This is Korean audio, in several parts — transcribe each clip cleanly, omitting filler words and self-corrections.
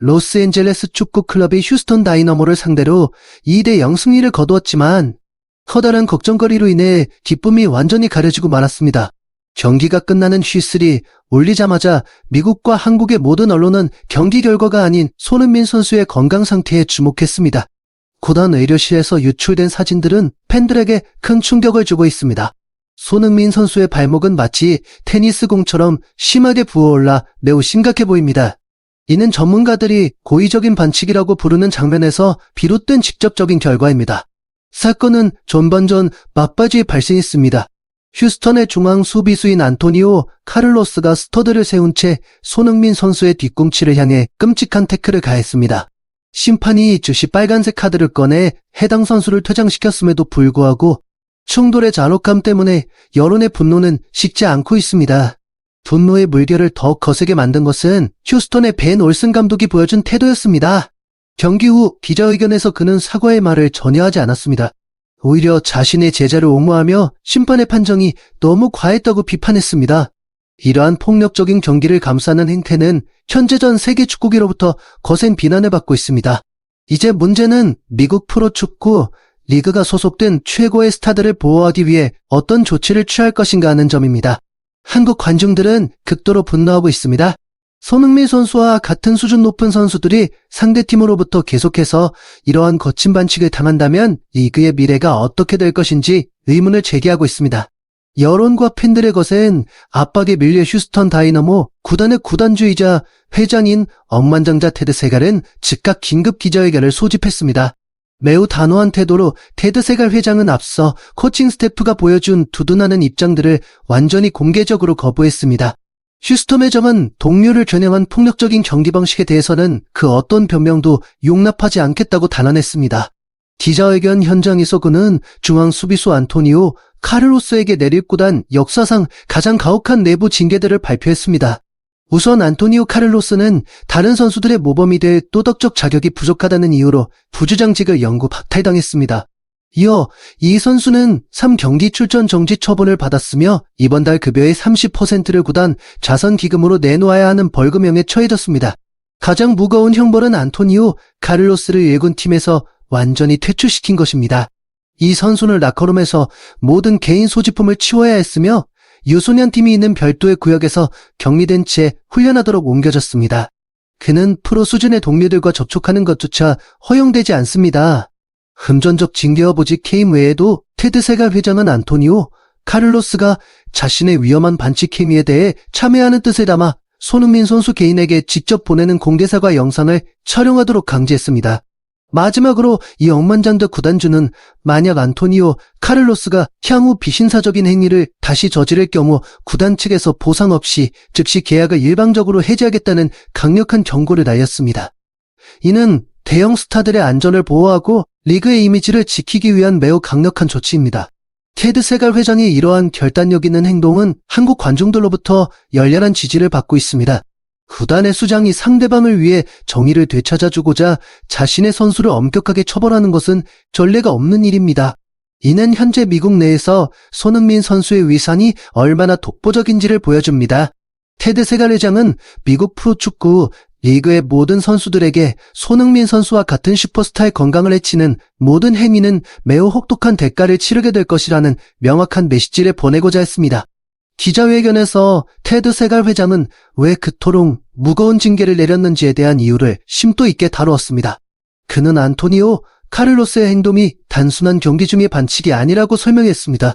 로스앤젤레스 축구 클럽이 휴스턴 다이너모를 상대로 2대0 승리를 거두었지만 커다란 걱정거리로 인해 기쁨이 완전히 가려지고 말았습니다. 경기가 끝나는 휘슬이 울리자마자 미국과 한국의 모든 언론은 경기 결과가 아닌 손흥민 선수의 건강 상태에 주목했습니다. 고단 의료실에서 유출된 사진들은 팬들에게 큰 충격을 주고 있습니다. 손흥민 선수의 발목은 마치 테니스 공처럼 심하게 부어올라 매우 심각해 보입니다. 이는 전문가들이 고의적인 반칙이라고 부르는 장면에서 비롯된 직접적인 결과입니다. 사건은 전반전 막바지에 발생했습니다. 휴스턴의 중앙 수비수인 안토니오 카를로스가 스터드를 세운 채 손흥민 선수의 뒤꿈치를 향해 끔찍한 태클을 가했습니다. 심판이 즉시 빨간색 카드를 꺼내 해당 선수를 퇴장시켰음에도 불구하고 충돌의 잔혹함 때문에 여론의 분노는 식지 않고 있습니다. 분노의 물결을 더 거세게 만든 것은 휴스턴의 벤 올슨 감독이 보여준 태도였습니다. 경기 후 기자회견에서 그는 사과의 말을 전혀 하지 않았습니다. 오히려 자신의 제자를 옹호하며 심판의 판정이 너무 과했다고 비판했습니다. 이러한 폭력적인 경기를 감싸는 행태는 현재 전 세계 축구계로부터 거센 비난을 받고 있습니다. 이제 문제는 미국 프로축구 리그가 소속된 최고의 스타들을 보호하기 위해 어떤 조치를 취할 것인가 하는 점입니다. 한국 관중들은 극도로 분노하고 있습니다. 손흥민 선수와 같은 수준 높은 선수들이 상대팀으로부터 계속해서 이러한 거친 반칙을 당한다면 리그의 미래가 어떻게 될 것인지 의문을 제기하고 있습니다. 여론과 팬들의 거센 압박에 밀려 휴스턴 다이너모 구단의 구단주이자 회장인 억만장자 테드 세갈은 즉각 긴급 기자회견을 소집했습니다. 매우 단호한 태도로 테드 세갈 회장은 앞서 코칭 스태프가 보여준 두둔하는 입장들을 완전히 공개적으로 거부했습니다. 휴스턴 회장은 동료를 겨냥한 폭력적인 경기 방식에 대해서는 그 어떤 변명도 용납하지 않겠다고 단언했습니다. 기자회견 현장에서 그는 중앙 수비수 안토니오 카를로스에게 내리꽂은 역사상 가장 가혹한 내부 징계들을 발표했습니다. 우선 안토니오 카를로스는 다른 선수들의 모범이 될 도덕적 자격이 부족하다는 이유로 부주장직을 영구 박탈당했습니다. 이어 이 선수는 3경기 출전 정지 처분을 받았으며 이번 달 급여의 30%를 구단 자선기금으로 내놓아야 하는 벌금형에 처해졌습니다. 가장 무거운 형벌은 안토니오 카를로스를 일군 팀에서 완전히 퇴출시킨 것입니다. 이 선수는 라커룸에서 모든 개인 소지품을 치워야 했으며 유소년 팀이 있는 별도의 구역에서 격리된 채 훈련하도록 옮겨졌습니다. 그는 프로 수준의 동료들과 접촉하는 것조차 허용되지 않습니다. 금전적 징계와 보직 해임 외에도 테드 세갈 회장은 안토니오 카를로스가 자신의 위험한 반칙 행위에 대해 참여하는 뜻을 담아 손흥민 선수 개인에게 직접 보내는 공개사과 영상을 촬영하도록 강제했습니다. 마지막으로 이 억만장자 구단주는 만약 안토니오 카를로스가 향후 비신사적인 행위를 다시 저지를 경우 구단 측에서 보상 없이 즉시 계약을 일방적으로 해지하겠다는 강력한 경고를 날렸습니다. 이는 대형 스타들의 안전을 보호하고 리그의 이미지를 지키기 위한 매우 강력한 조치입니다. 테드 세갈 회장의 이러한 결단력 있는 행동은 한국 관중들로부터 열렬한 지지를 받고 있습니다. 구단의 수장이 상대방을 위해 정의를 되찾아주고자 자신의 선수를 엄격하게 처벌하는 것은 전례가 없는 일입니다. 이는 현재 미국 내에서 손흥민 선수의 위상이 얼마나 독보적인지를 보여줍니다. 테드 세갈 회장은 미국 프로축구 리그의 모든 선수들에게 손흥민 선수와 같은 슈퍼스타의 건강을 해치는 모든 행위는 매우 혹독한 대가를 치르게 될 것이라는 명확한 메시지를 보내고자 했습니다. 기자회견에서 테드 세갈 회장은 왜 그토록 무거운 징계를 내렸는지에 대한 이유를 심도 있게 다루었습니다. 그는 안토니오 카를로스의 행동이 단순한 경기 중의 반칙이 아니라고 설명했습니다.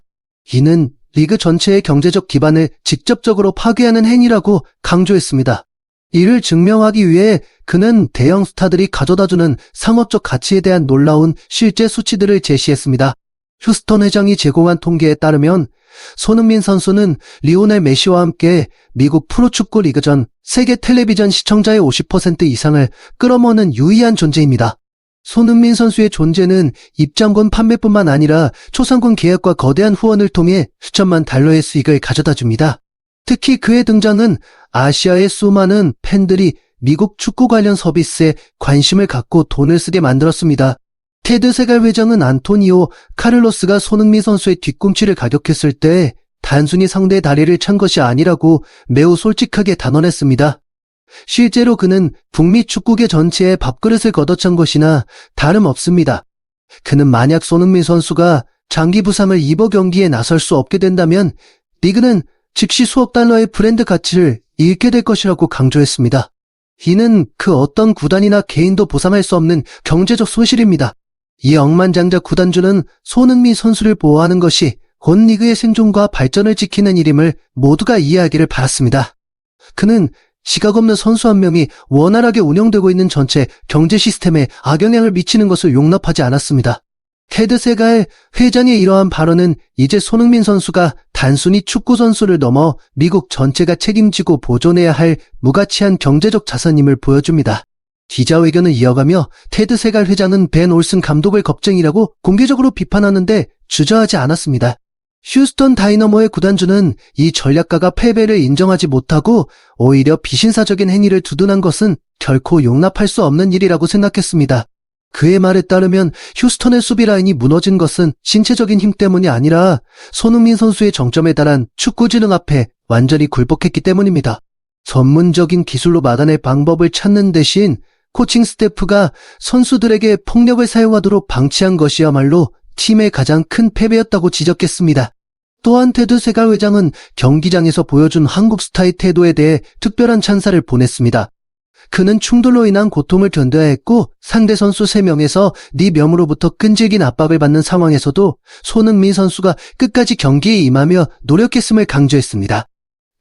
이는 리그 전체의 경제적 기반을 직접적으로 파괴하는 행위라고 강조했습니다. 이를 증명하기 위해 그는 대형 스타들이 가져다주는 상업적 가치에 대한 놀라운 실제 수치들을 제시했습니다. 휴스턴 회장이 제공한 통계에 따르면 손흥민 선수는 리오넬 메시와 함께 미국 프로축구 리그전 세계 텔레비전 시청자의 50% 이상을 끌어모으는 유의한 존재입니다. 손흥민 선수의 존재는 입장권 판매뿐만 아니라 초상권 계약과 거대한 후원을 통해 수천만 달러의 수익을 가져다 줍니다. 특히 그의 등장은 아시아의 수많은 팬들이 미국 축구 관련 서비스에 관심을 갖고 돈을 쓰게 만들었습니다. 테드 세갈 회장은 안토니오 카를로스가 손흥민 선수의 뒤꿈치를 가격했을 때 단순히 상대의 다리를 찬 것이 아니라고 매우 솔직하게 단언했습니다. 실제로 그는 북미 축구계 전체의 밥그릇을 걷어찬 것이나 다름없습니다. 그는 만약 손흥민 선수가 장기 부상을 입어 경기에 나설 수 없게 된다면 리그는 즉시 수억 달러의 브랜드 가치를 잃게 될 것이라고 강조했습니다. 이는 그 어떤 구단이나 개인도 보상할 수 없는 경제적 손실입니다. 이 억만장자 구단주는 손흥민 선수를 보호하는 것이 본 리그의 생존과 발전을 지키는 일임을 모두가 이해하기를 바랐습니다. 그는 지각 없는 선수 한 명이 원활하게 운영되고 있는 전체 경제 시스템에 악영향을 미치는 것을 용납하지 않았습니다. 테드 세갈 회장의 이러한 발언은 이제 손흥민 선수가 단순히 축구 선수를 넘어 미국 전체가 책임지고 보존해야 할 무가치한 경제적 자산임을 보여줍니다. 기자회견을 이어가며 테드 세갈 회장은 벤 올슨 감독을 겁쟁이라고 공개적으로 비판하는데 주저하지 않았습니다. 휴스턴 다이너모의 구단주는 이 전략가가 패배를 인정하지 못하고 오히려 비신사적인 행위를 두둔한 것은 결코 용납할 수 없는 일이라고 생각했습니다. 그의 말에 따르면 휴스턴의 수비 라인이 무너진 것은 신체적인 힘 때문이 아니라 손흥민 선수의 정점에 달한 축구 지능 앞에 완전히 굴복했기 때문입니다. 전문적인 기술로 막아낼 방법을 찾는 대신 코칭 스태프가 선수들에게 폭력을 사용하도록 방치한 것이야말로 팀의 가장 큰 패배였다고 지적했습니다. 또한 테드 세갈 회장은 경기장에서 보여준 한국 스타의 태도에 대해 특별한 찬사를 보냈습니다. 그는 충돌로 인한 고통을 견뎌야 했고 상대 선수 3명에서 네 명으로부터 끈질긴 압박을 받는 상황에서도 손흥민 선수가 끝까지 경기에 임하며 노력했음을 강조했습니다.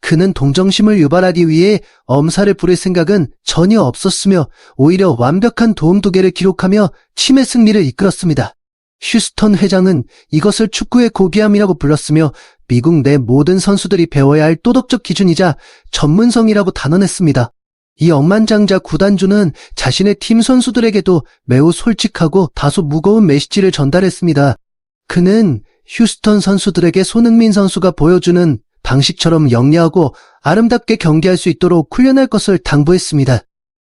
그는 동정심을 유발하기 위해 엄살을 부릴 생각은 전혀 없었으며 오히려 완벽한 도움 2개를 기록하며 팀의 승리를 이끌었습니다. 휴스턴 회장은 이것을 축구의 고귀함이라고 불렀으며 미국 내 모든 선수들이 배워야 할 도덕적 기준이자 전문성이라고 단언했습니다. 이 억만장자 구단주는 자신의 팀 선수들에게도 매우 솔직하고 다소 무거운 메시지를 전달했습니다. 그는 휴스턴 선수들에게 손흥민 선수가 보여주는 방식처럼 영리하고 아름답게 경기할 수 있도록 훈련할 것을 당부했습니다.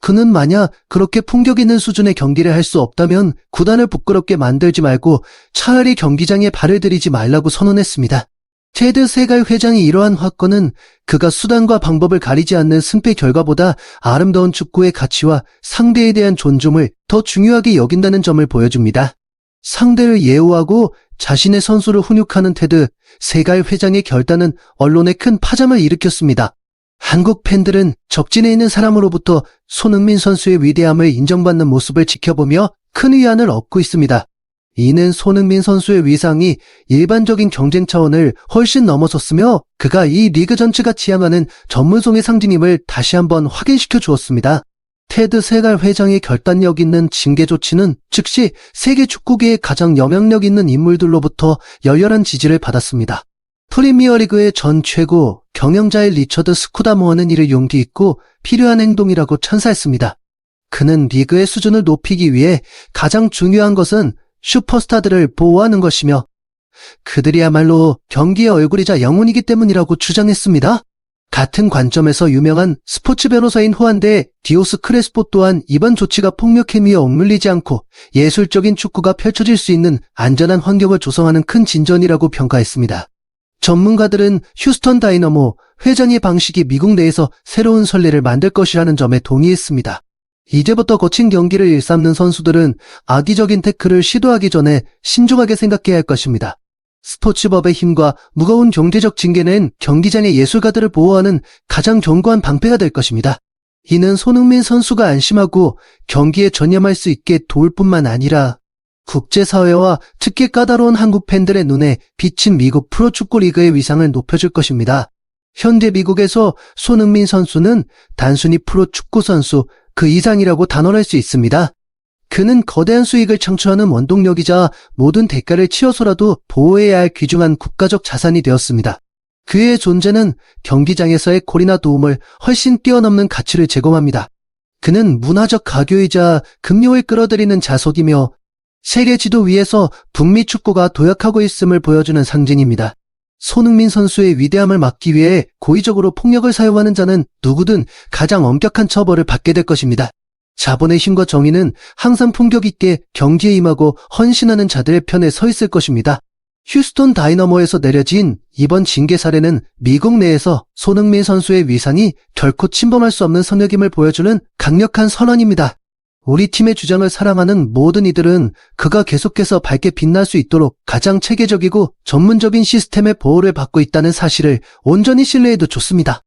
그는 만약 그렇게 품격 있는 수준의 경기를 할 수 없다면 구단을 부끄럽게 만들지 말고 차라리 경기장에 발을 들이지 말라고 선언했습니다. 테드 세갈 회장이 이러한 화권은 그가 수단과 방법을 가리지 않는 승패 결과보다 아름다운 축구의 가치와 상대에 대한 존중을 더 중요하게 여긴다는 점을 보여줍니다. 상대를 예우하고 자신의 선수를 훈육하는 테드 세갈 회장의 결단은 언론에 큰 파장을 일으켰습니다. 한국 팬들은 적진에 있는 사람으로부터 손흥민 선수의 위대함을 인정받는 모습을 지켜보며 큰 위안을 얻고 있습니다. 이는 손흥민 선수의 위상이 일반적인 경쟁 차원을 훨씬 넘어섰으며 그가 이 리그 전체가 지향하는 전문성의 상징임을 다시 한번 확인시켜 주었습니다. 테드 세갈 회장의 결단력 있는 징계 조치는 즉시 세계 축구계의 가장 영향력 있는 인물들로부터 열렬한 지지를 받았습니다. 프리미어리그의 전 최고 경영자의 리처드 스쿠다모어는 이를 용기 있고 필요한 행동이라고 찬사했습니다. 그는 리그의 수준을 높이기 위해 가장 중요한 것은 슈퍼스타들을 보호하는 것이며 그들이야말로 경기의 얼굴이자 영혼이기 때문이라고 주장했습니다. 같은 관점에서 유명한 스포츠 변호사인 후안데 디오스 크레스포 또한 이번 조치가 폭력 행위에 억눌리지 않고 예술적인 축구가 펼쳐질 수 있는 안전한 환경을 조성하는 큰 진전이라고 평가했습니다. 전문가들은 휴스턴 다이너모 회장의 방식이 미국 내에서 새로운 선례를 만들 것이라는 점에 동의했습니다. 이제부터 거친 경기를 일삼는 선수들은 악의적인 태클을 시도하기 전에 신중하게 생각해야 할 것입니다. 스포츠법의 힘과 무거운 경제적 징계는 경기장의 예술가들을 보호하는 가장 견고한 방패가 될 것입니다. 이는 손흥민 선수가 안심하고 경기에 전념할 수 있게 도울 뿐만 아니라 국제사회와 특히 까다로운 한국 팬들의 눈에 비친 미국 프로축구 리그의 위상을 높여줄 것입니다. 현재 미국에서 손흥민 선수는 단순히 프로축구 선수 그 이상이라고 단언할 수 있습니다. 그는 거대한 수익을 창출하는 원동력이자 모든 대가를 치러서라도 보호해야 할 귀중한 국가적 자산이 되었습니다. 그의 존재는 경기장에서의 콜이나 도움을 훨씬 뛰어넘는 가치를 제공합니다. 그는 문화적 가교이자 금요를 끌어들이는 자석이며 세계 지도 위에서 북미 축구가 도약하고 있음을 보여주는 상징입니다. 손흥민 선수의 위대함을 막기 위해 고의적으로 폭력을 사용하는 자는 누구든 가장 엄격한 처벌을 받게 될 것입니다. 자본의 힘과 정의는 항상 품격 있게 경기에 임하고 헌신하는 자들의 편에 서 있을 것입니다. 휴스톤 다이너모에서 내려진 이번 징계 사례는 미국 내에서 손흥민 선수의 위상이 결코 침범할 수 없는 선역임을 보여주는 강력한 선언입니다. 우리 팀의 주장을 사랑하는 모든 이들은 그가 계속해서 밝게 빛날 수 있도록 가장 체계적이고 전문적인 시스템의 보호를 받고 있다는 사실을 온전히 신뢰해도 좋습니다.